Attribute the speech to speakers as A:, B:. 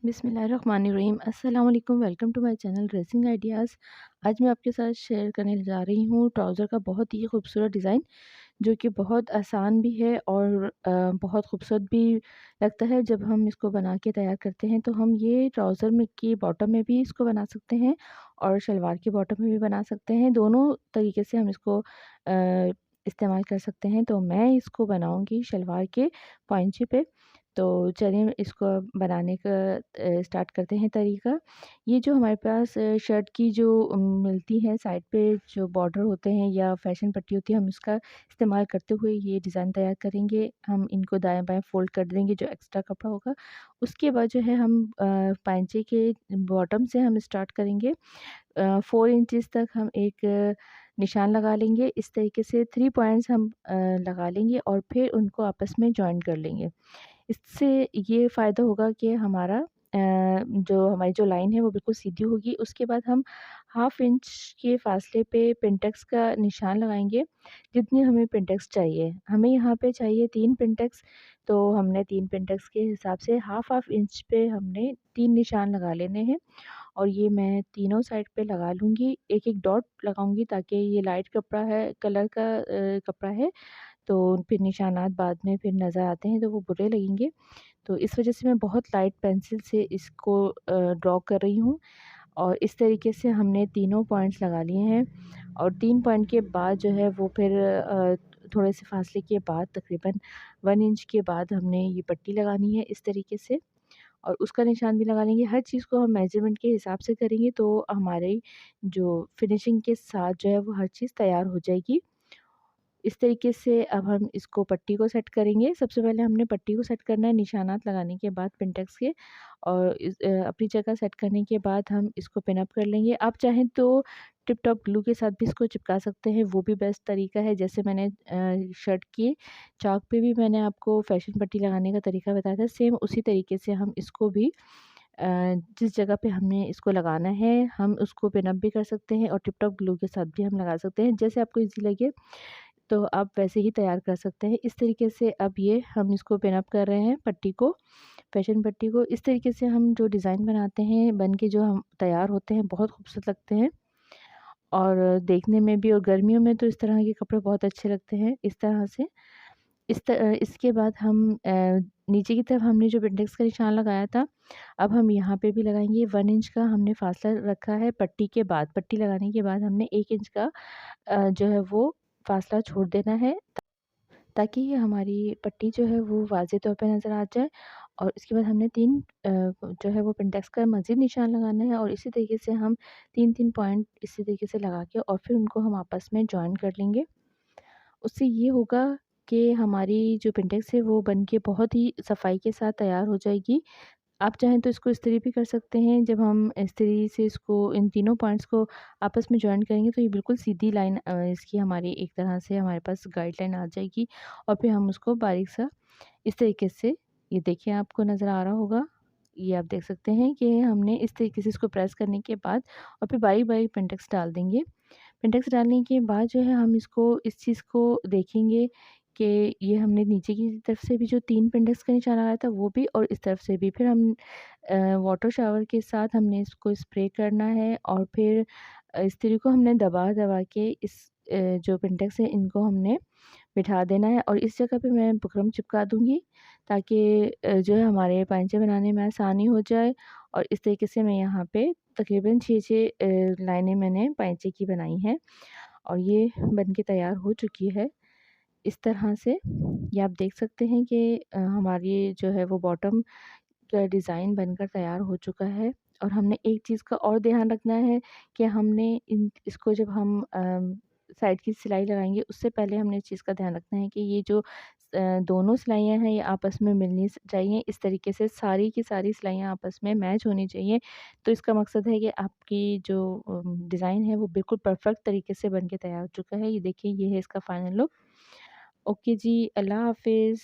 A: बिस्मिल्लाहिर्रहमानिर्रहीम। अस्सलाम वालेकुम। Welcome to my channel dressing ideas. आज मैं आपके साथ शेयर करने जा रही हूँ ट्राउज़र का बहुत ही खूबसूरत डिज़ाइन, जो कि बहुत आसान भी है और बहुत खूबसूरत भी लगता है। जब हम इसको बना के तैयार करते हैं तो हम ये ट्राउज़र में की बॉटम में भी इसको बना सकते हैं और शलवार के बॉटम में भी बना सकते हैं। दोनों तरीके से हम इसको इस्तेमाल कर सकते हैं। तो मैं इसको बनाऊँगी शलवार के पॉइंचे पे। तो चलिए इसको अब बनाने का स्टार्ट करते हैं तरीका। ये जो हमारे पास शर्ट की जो मिलती है साइड पे जो बॉर्डर होते हैं या फैशन पट्टी होती है, हम उसका इस्तेमाल करते हुए ये डिज़ाइन तैयार करेंगे। हम इनको दाएँ-बाएँ फ़ोल्ड कर देंगे जो एक्स्ट्रा कपड़ा होगा। उसके बाद जो है हम पाइंचे के बॉटम से हम स्टार्ट करेंगे। 4 इंचेस तक हम एक निशान लगा लेंगे। इस तरीके से 3 पॉइंट्स हम लगा लेंगे और फिर उनको आपस में जॉइन कर लेंगे। इससे ये फ़ायदा होगा कि जो हमारी जो लाइन है वो बिल्कुल सीधी होगी। उसके बाद हम हाफ़ इंच के फ़ासले पे पेंटेक्स का निशान लगाएँगे, जितनी हमें पेंटेक्स चाहिए। हमें यहाँ पे चाहिए 3 पेंटेक्स, तो हमने 3 पेंटेक्स के हिसाब से हाफ़-हाफ़ इंच पे हमने 3 निशान लगा लेने हैं और ये मैं तीनों साइड पे लगा लूँगी। एक-एक डॉट लगाऊँगी ताकि ये लाइट कपड़ा है कलर का कपड़ा है, तो फिर निशानात बाद में फिर नज़र आते हैं तो वो बुरे लगेंगे। तो इस वज़ह से मैं बहुत लाइट पेंसिल से इसको ड्रॉ कर रही हूँ और इस तरीके से हमने तीनों पॉइंट्स लगा लिए हैं और 3 पॉइंट के बाद जो है वो फिर थोड़े से फासले के बाद तकरीबन 1 इंच के बाद हमने ये पट्टी लगानी है इस तरीके से और उसका निशान भी लगा लेंगे। हर चीज़ को हम मेज़रमेंट के हिसाब से करेंगे तो हमारी जो फिनिशिंग के साथ जो है वो हर चीज़ तैयार हो जाएगी। इस तरीके से अब हम इसको पट्टी को सेट करेंगे। सबसे पहले हमने पट्टी को सेट करना है निशानात लगाने के बाद पिंटेक्स के और अपनी जगह सेट करने के बाद हम इसको पिन अप कर लेंगे। आप चाहें तो टिप टॉप ग्लू के साथ भी इसको चिपका सकते हैं, वो भी बेस्ट तरीका है। जैसे मैंने शर्ट के चाक पे भी मैंने आपको फैशन पट्टी लगाने का तरीका बताया था, सेम उसी तरीके से हम इसको भी जिस जगह पे हमने इसको लगाना है, हम उसको पिन अप भी कर सकते हैं और टिप टॉप ग्लू के साथ भी हम लगा सकते हैं। जैसे आपको ईज़ी लगे तो आप वैसे ही तैयार कर सकते हैं। इस तरीके से अब ये हम इसको पिन अप कर रहे हैं पट्टी को, फैशन पट्टी को। इस तरीके से हम जो डिज़ाइन बनाते हैं, बन के जो हम तैयार होते हैं, बहुत खूबसूरत लगते हैं और देखने में भी। और गर्मियों में तो इस तरह के कपड़े बहुत अच्छे लगते हैं। इस तरह से इसके बाद हम नीचे की तरफ हमने जो पेंटेक्स का निशान लगाया था, अब हम यहाँ पे भी लगाएँगे। 1 इंच का हमने फासला रखा है पट्टी के बाद। पट्टी लगाने के बाद हमने 1 इंच का जो है वो फासला छोड़ देना है, ताकि ये हमारी पट्टी जो है वो वाज़े तौर पे नज़र आ जाए। और इसके बाद हमने 3 जो है वो पेंटेक्स का मज़ीद निशान लगाना है और इसी तरीके से हम 3-3 पॉइंट इसी तरीके से लगा के और फिर उनको हम आपस में जॉइन कर लेंगे। उससे ये होगा कि हमारी जो पेंटेक्स है वो बन के बहुत ही सफाई के साथ तैयार हो जाएगी। आप चाहें तो इसको इस्त्री भी कर सकते हैं। जब हम इस्त्री से इसको इन तीनों पॉइंट्स को आपस में जॉइन करेंगे तो ये बिल्कुल सीधी लाइन इसकी हमारी एक तरह से हमारे पास गाइडलाइन आ जाएगी और फिर हम उसको बारीक सा इस तरीके से, ये देखिए आपको नज़र आ रहा होगा। ये आप देख सकते हैं कि हमने इस तरीके से इसको प्रेस करने के बाद और फिर बारीक-बारीक पेंटेक्स डाल देंगे। पेंटेक्स डालने के बाद जो है हम इसको इस चीज़ को देखेंगे कि ये हमने नीचे की तरफ से भी जो 3 पेंटेक्स का निशान लगाया था वो भी और इस तरफ से भी। फिर हम वाटर शावर के साथ हमने इसको स्प्रे करना है और फिर इस्त्री को हमने दबा-दबा के जो पेंटेक्स है इनको हमने बिठा देना है और इस जगह पे मैं बुकरम चिपका दूँगी ताकि जो है हमारे पैंचे बनाने में आसानी हो जाए। और इस तरीके से मैं यहाँ पे तकरीबन 6-6 लाइनें मैंने पैंचे की बनाई हैं और ये बन के तैयार हो चुकी है। इस तरह से ये आप देख सकते हैं कि हमारी जो है वो बॉटम का डिज़ाइन बनकर तैयार हो चुका है। और हमने एक चीज़ का और ध्यान रखना है कि हमने इन इसको जब हम साइड की सिलाई लगाएँगे उससे पहले हमने इस चीज़ का ध्यान रखना है कि ये जो दोनों सिलाइयाँ हैं ये आपस में मिलनी चाहिए। इस तरीके से सारी की सारी सिलाइयाँ आपस में मैच होनी चाहिए। तो इसका मकसद है कि आपकी जो डिज़ाइन है वो बिल्कुल परफेक्ट तरीके से बन के तैयार हो चुका है। ये देखिए ये है इसका फाइनल लुक। ओके जी, अल्लाह हाफ़िज़।